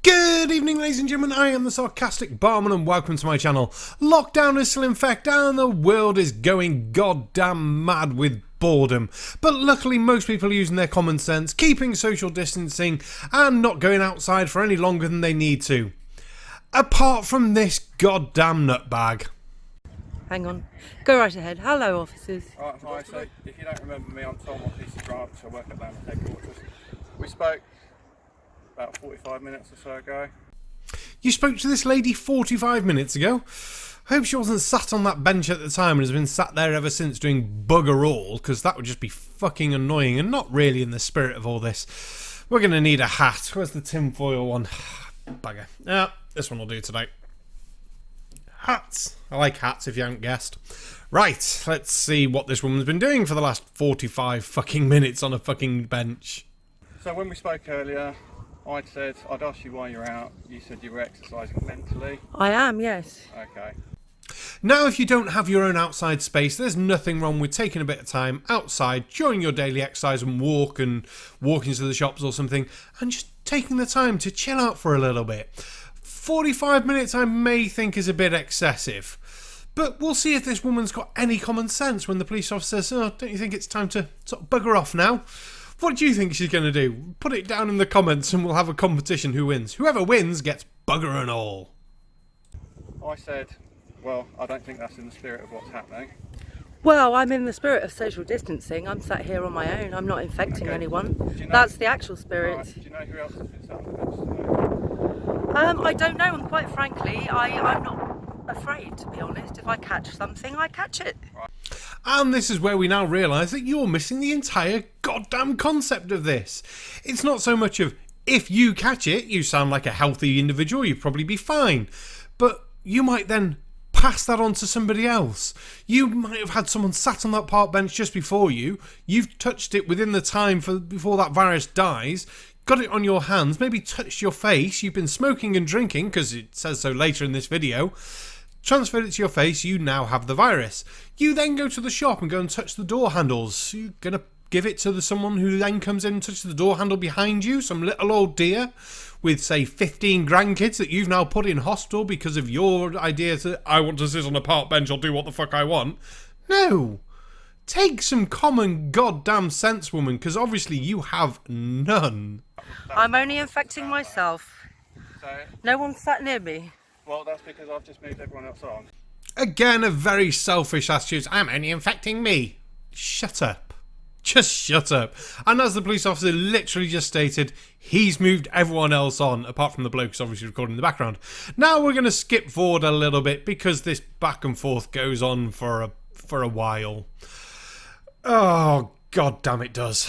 Good evening, ladies and gentlemen, I am the Sarcastic Barman and welcome to my channel. Lockdown is still in effect and the world is going goddamn mad with boredom. But luckily most people are using their common sense, keeping social distancing and not going outside for any longer than they need to. Apart from this goddamn nutbag. Hang on. Go right ahead. Hello, officers. Hi, so if you don't remember me, I'm Tom on PC Branch. I work at Land's headquarters. We spoke about 45 minutes or so ago. You spoke to this lady 45 minutes ago? I hope she wasn't sat on that bench at the time and has been sat there ever since doing bugger all, because that would just be fucking annoying and not really in the spirit of all this. We're going to need a hat. Where's the tinfoil one? Bugger. This one will do today. Hats. I like hats, if you haven't guessed. Right, let's see what this woman's been doing for the last 45 fucking minutes on a fucking bench. So when we spoke earlier, I'd said I'd ask you why you're out. You said you were exercising mentally. I am, yes. Okay. Now, if you don't have your own outside space, there's nothing wrong with taking a bit of time outside during your daily exercise and walking to the shops or something, and just taking the time to chill out for a little bit. 45 minutes I may think is a bit excessive, but we'll see if this woman's got any common sense when the police officer says, "Oh, don't you think it's time to sort of bugger off now?" What do you think she's going to do? Put it down in the comments and we'll have a competition who wins. Whoever wins gets bugger and all. I said, well, I don't think that's in the spirit of what's happening. Well, I'm in the spirit of social distancing. I'm sat here on my own. I'm not infecting anyone. Do you know, That's the actual spirit. Right, do you know who else has been sat on the bench today? I don't know, and quite frankly, I'm not afraid, to be honest. If I catch something, I catch it. Right. And this is where we now realise that you're missing the entire goddamn concept of this. It's not so much of, if you catch it, you sound like a healthy individual, you'd probably be fine. But you might then pass that on to somebody else. You might have had someone sat on that park bench just before you. You've touched it within the time before that virus dies. Got it on your hands, maybe touched your face. You've been smoking and drinking, because it says so later in this video. Transferred it to your face, you now have the virus. You then go to the shop and go and touch the door handles. You're going to give it to someone who then comes in and touches the door handle behind you, some little old dear with, say, 15 grandkids that you've now put in hospital because of your idea that I want to sit on a park bench, I'll do what the fuck I want. No. Take some common goddamn sense, woman, because obviously you have none. I'm only infecting myself. So, No one sat near me. well, that's because I've just moved everyone else on. Again, a very selfish attitude. I'm only infecting me. Shut up. Just shut up. And as the police officer literally just stated, he's moved everyone else on, apart from the bloke who's obviously recording in the background. Now we're going to skip forward a little bit because this back and forth goes on for a while. Oh, god damn it does.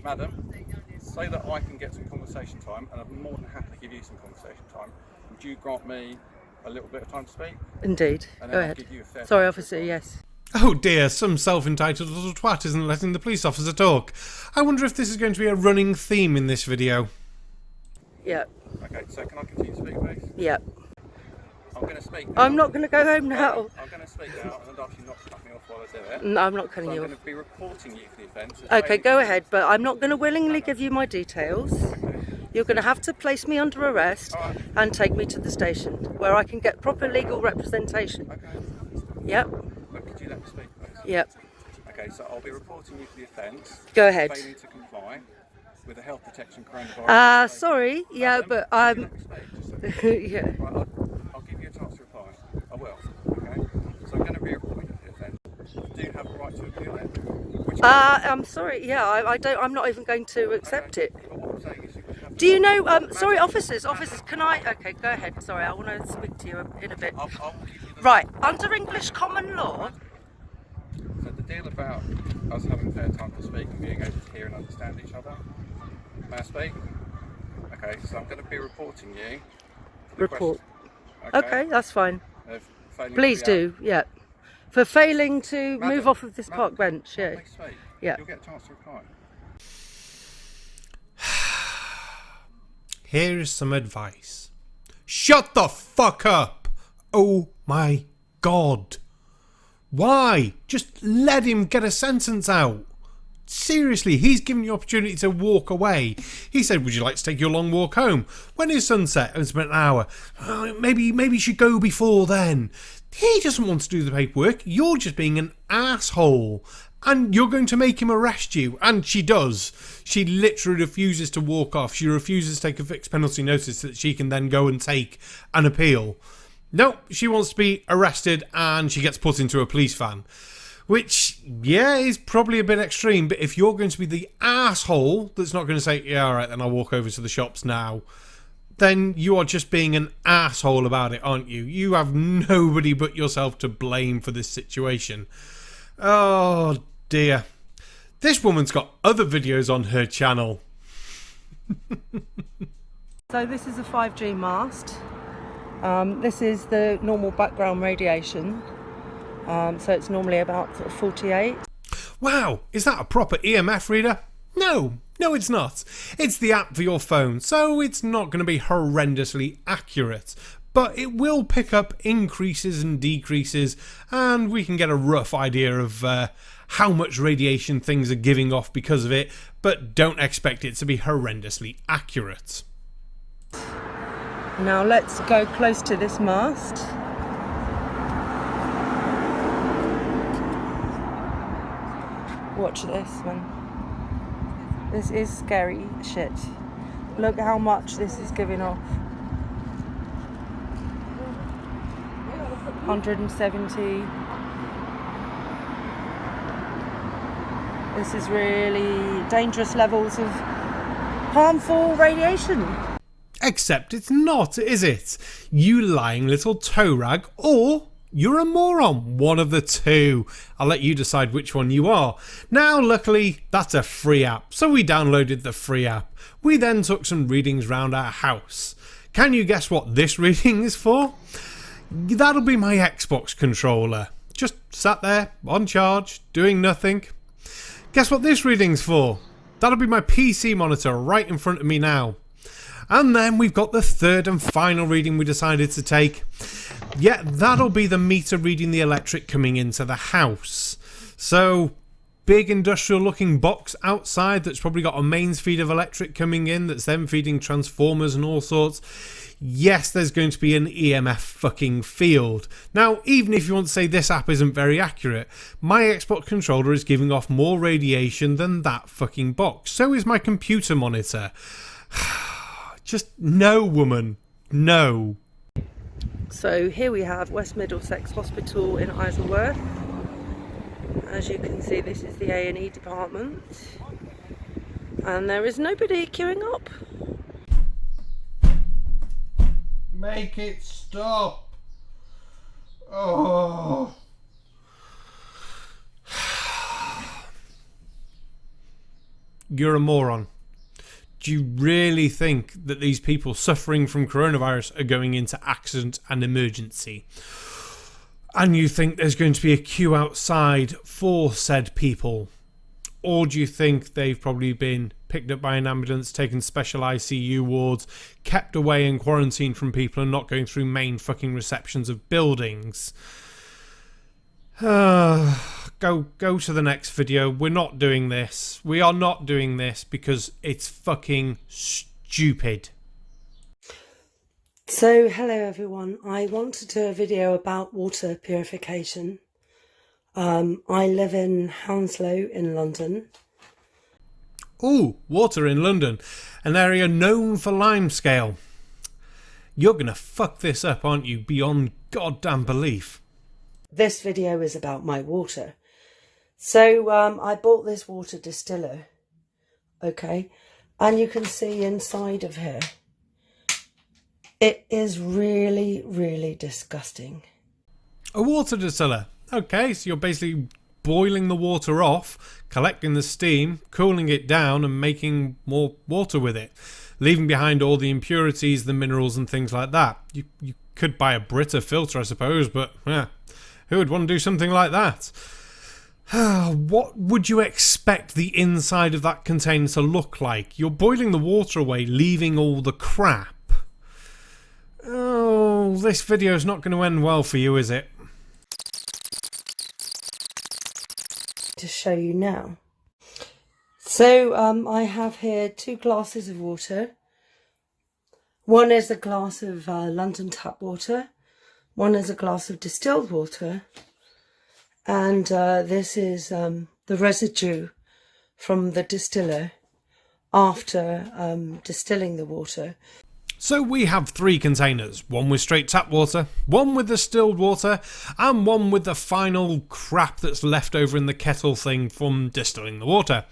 Madam, say that I can get some conversation time, and I'm more than happy to give you some conversation time. Would you grant me a little bit of time to speak? Indeed. And then Go I'll ahead. give you a fair Sorry, chance to officer, respond. yes. Oh dear, some self-entitled little twat isn't letting the police officer talk. I wonder if this is going to be a running theme in this video. Yep. Okay, so can I continue to speak, please? Yep. I'm going to speak now. I'm not going to go home now. I'm going to speak now, and I'd ask you not to cut me off while I do it. No, I'm not So cutting I'm you going off. to be reporting you for the offence. Okay, go ahead, but I'm not going to willingly give you my details. You're going to have to place me under arrest and take me to the station where I can get proper legal representation. Okay. Yep. Look, could you let me speak, please? Yep. Okay, so I'll be reporting you for the offence. Go ahead. Failing to comply with the health protection coronavirus. Sorry. Yeah, Madam, but could you let me speak? Just a second. yeah. Right, I'll give you a chance to reply. I will. Okay. So I'm going to be reporting you for the offence. You do have a right to appeal it. I'm sorry. Yeah, I don't. I'm not even going to accept it. But what I'm saying is you would have Do you know? Sorry, officers. Can I? Okay, go ahead. Sorry, I want to speak to you in a bit. I'll give you the Right. Under English common law. So the deal about us having fair time to speak and being able to hear and understand each other. May I speak? Okay, so I'm going to be reporting you. for the Report. question- Okay, that's fine. of failing to Please be out. do. Yeah. For failing to Madam, move off of this madam, park bench. Yeah. Please speak. Yeah. You'll get a chance to reply. Here's some advice. Shut the fuck up! Oh my god. Why? Just let him get a sentence out. Seriously, he's given you opportunity to walk away. He said, would you like to take your long walk home? When is sunset? It's been an hour. Oh, maybe you should go before then. He doesn't want to do the paperwork. You're just being an asshole. And you're going to make him arrest you. And she does. She literally refuses to walk off. She refuses to take a fixed penalty notice that she can then go and take an appeal. No, she wants to be arrested and she gets put into a police van. Which, yeah, is probably a bit extreme. But if you're going to be the asshole that's not going to say, yeah, all right, then I'll walk over to the shops now, then you are just being an asshole about it, aren't you? You have nobody but yourself to blame for this situation. Oh, dear. This woman's got other videos on her channel. So this is a 5G mast. This is the normal background radiation. So it's normally about 48. Wow, is that a proper EMF reader? No, it's not. It's the app for your phone, so it's not going to be horrendously accurate. But it will pick up increases and decreases, and we can get a rough idea of how much radiation things are giving off because of it, but don't expect it to be horrendously accurate. Now let's go close to this mast. Watch this one. This is scary shit. Look how much this is giving off. 170. This is really dangerous levels of harmful radiation. Except it's not, is it? You lying little toe rag, or you're a moron. One of the two. I'll let you decide which one you are. Now, luckily, that's a free app, so we downloaded the free app. We then took some readings round our house. Can you guess what this reading is for? That'll be my Xbox controller. Just sat there, on charge, doing nothing. Guess what this reading's for? That'll be my PC monitor right in front of me now. And then we've got the third and final reading we decided to take. Yeah, that'll be the meter reading the electric coming into the house. So, big industrial looking box outside that's probably got a mains feed of electric coming in that's then feeding transformers and all sorts. Yes, there's going to be an EMF fucking field. Now, even if you want to say this app isn't very accurate, my Xbox controller is giving off more radiation than that fucking box. So is my computer monitor. Just no, woman. No. So here we have West Middlesex Hospital in Isleworth. As you can see, this is the A&E department. And there is nobody queuing up. Make it stop. Oh. You're a moron. Do you really think that these people suffering from coronavirus are going into accident and emergency? And you think there's going to be a queue outside for said people? Or do you think they've probably been picked up by an ambulance, taken special ICU wards, kept away and quarantined from people and not going through main fucking receptions of buildings? Go to the next video. We're not doing this. We are not doing this because it's fucking stupid. So, hello everyone. I want to do a video about water purification. I live in Hounslow in London. Ooh, water in London. An area known for limescale. You're gonna fuck this up, aren't you? Beyond goddamn belief. This video is about my water. So I bought this water distiller, okay, and you can see inside of here, it is really, really disgusting. A water distiller. Okay, so you're basically boiling the water off, collecting the steam, cooling it down and making more water with it, leaving behind all the impurities, the minerals and things like that. You could buy a Brita filter, I suppose, but yeah, who would want to do something like that? What would you expect the inside of that container to look like? You're boiling the water away, leaving all the crap. Oh, this video is not going to end well for you, is it? To show you now. So I have here 2 glasses of water. One is a glass of London tap water. One is a glass of distilled water. And this is the residue from the distiller after distilling the water. So we have 3 containers, one with straight tap water, one with distilled water, and one with the final crap that's left over in the kettle thing from distilling the water.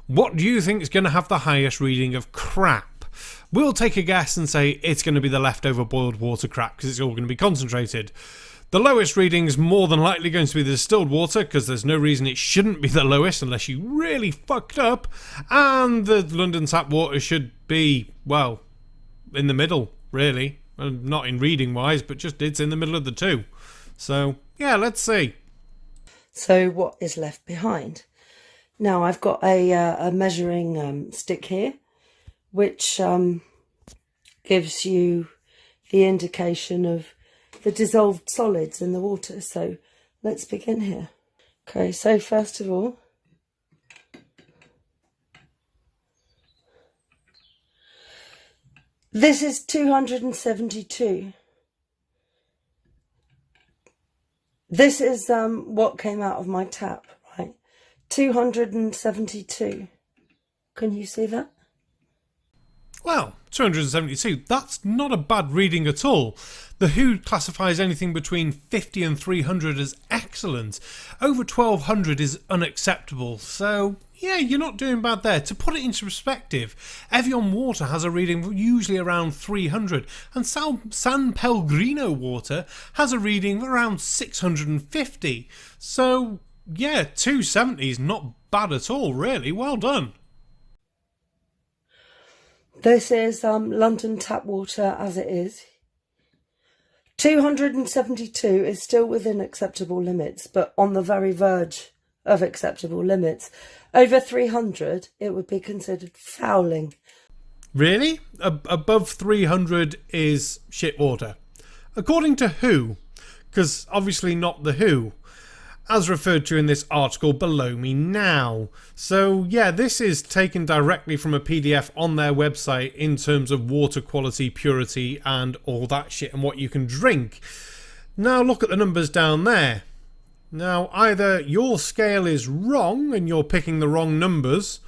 What do you think is going to have the highest reading of crap? We'll take a guess and say it's going to be the leftover boiled water crap because it's all going to be concentrated. The lowest reading is more than likely going to be the distilled water because there's no reason it shouldn't be the lowest unless you really fucked up. And the London tap water should be, well, in the middle, really. Not in reading wise, but just it's in the middle of the 2. So, yeah, let's see. So what is left behind? Now I've got a measuring stick here, which gives you the indication of the dissolved solids in the water. So let's begin here. Okay, so first of all, this is 272. This is what came out of my tap, right? 272. Can you see that? Well, 272, that's not a bad reading at all. The WHO classifies anything between 50 and 300 as excellent. Over 1200 is unacceptable, so yeah, you're not doing bad there. To put it into perspective, Evian water has a reading usually around 300, and San Pellegrino water has a reading around 650. So yeah, 270 is not bad at all, really. Well done. This is London tap water as it is. 272 is still within acceptable limits, but on the very verge of acceptable limits. Over 300, it would be considered fouling. Really? Above 300 is shit water. According to who? Because obviously not the WHO, as referred to in this article below me now. So yeah, this is taken directly from a PDF on their website in terms of water quality, purity and all that shit and what you can drink. Now look at the numbers down there. Now either your scale is wrong and you're picking the wrong numbers,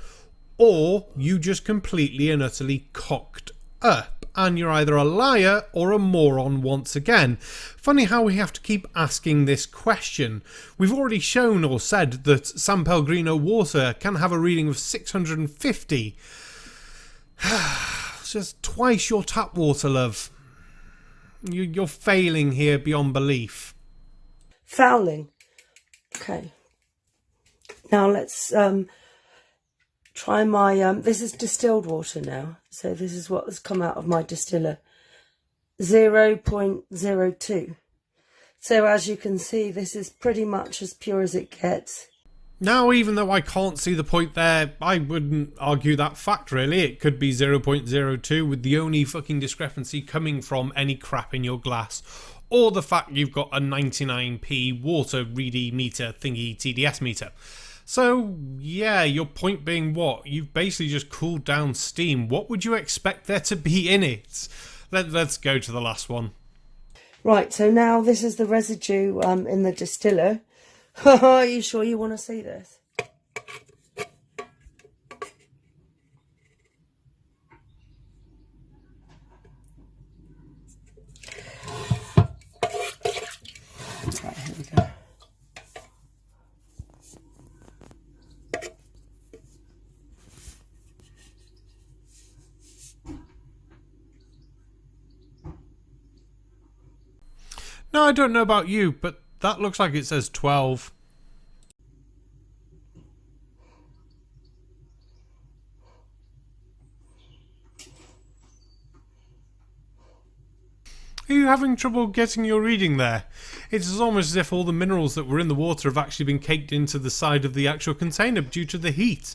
or you just completely and utterly cocked up. And you're either a liar or a moron once again. Funny how we have to keep asking this question. We've already shown or said that San Pellegrino water can have a reading of 650. It's just twice your tap water, love. You're failing here beyond belief. Fouling. Okay. Now let's try my, this is distilled water now. So this is what has come out of my distiller. 0.02. So as you can see, this is pretty much as pure as it gets. Now, even though I can't see the point there, I wouldn't argue that fact, really. It could be 0.02 with the only fucking discrepancy coming from any crap in your glass. Or the fact you've got a 99p water ready meter thingy TDS meter. So, yeah, your point being what? You've basically just cooled down steam. What would you expect there to be in it? Let's go to the last one. Right, so now this is the residue in the distiller. Are you sure you want to see this? Right, here we go. No, I don't know about you, but that looks like it says 12. Are you having trouble getting your reading there? It's almost as if all the minerals that were in the water have actually been caked into the side of the actual container due to the heat.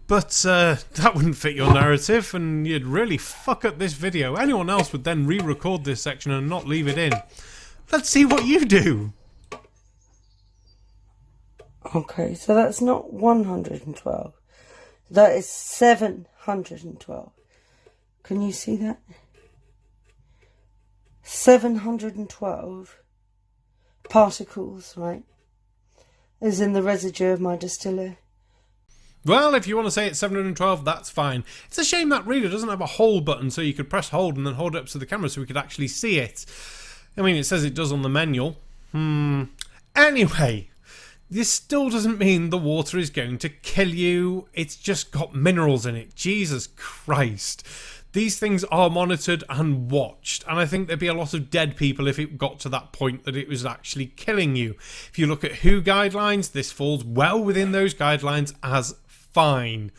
But that wouldn't fit your narrative, and you'd really fuck up this video. Anyone else would then re-record this section and not leave it in. Let's see what you do. Okay, so that's not 112. That is 712. Can you see that? 712 particles, right, is in the residue of my distiller. Well, if you want to say it's 712, that's fine. It's a shame that reader doesn't have a hold button so you could press hold and then hold it up to the camera so we could actually see it. I mean, it says it does on the manual. Anyway, this still doesn't mean the water is going to kill you. It's just got minerals in it. Jesus Christ. These things are monitored and watched, and I think there'd be a lot of dead people if it got to that point that it was actually killing you. If you look at WHO guidelines, this falls well within those guidelines as fine.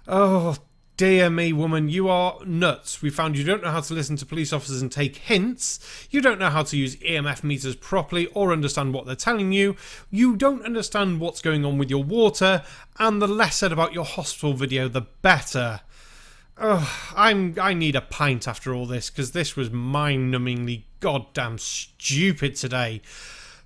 Oh, dear me, woman, you are nuts. We found you don't know how to listen to police officers and take hints. You don't know how to use EMF meters properly or understand what they're telling you. You don't understand what's going on with your water, and the less said about your hospital video, the better. I need a pint after all this, because this was mind-numbingly goddamn stupid today.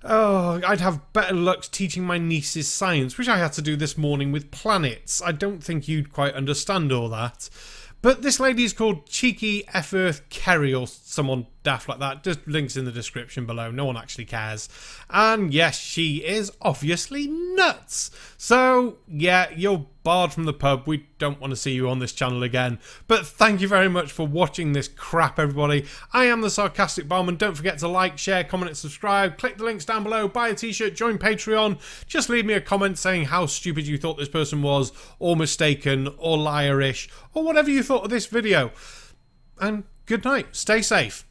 Oh, I'd have better luck teaching my nieces science, which I had to do this morning with planets. I don't think you'd quite understand all that. But this lady is called Cheeky F Earth Kerry or someone daft like that. Just links in the description below. No one actually cares. And yes, she is obviously nuts. So yeah, you're barred from the pub. We don't want to see you on this channel again. But thank you very much for watching this crap, everybody. I am the Sarcastic Barman. Don't forget to like, share, comment and subscribe. Click the links down below. Buy a t-shirt. Join Patreon. Just leave me a comment saying how stupid you thought this person was, or mistaken, or liarish, or whatever you thought of this video. And good night. Stay safe.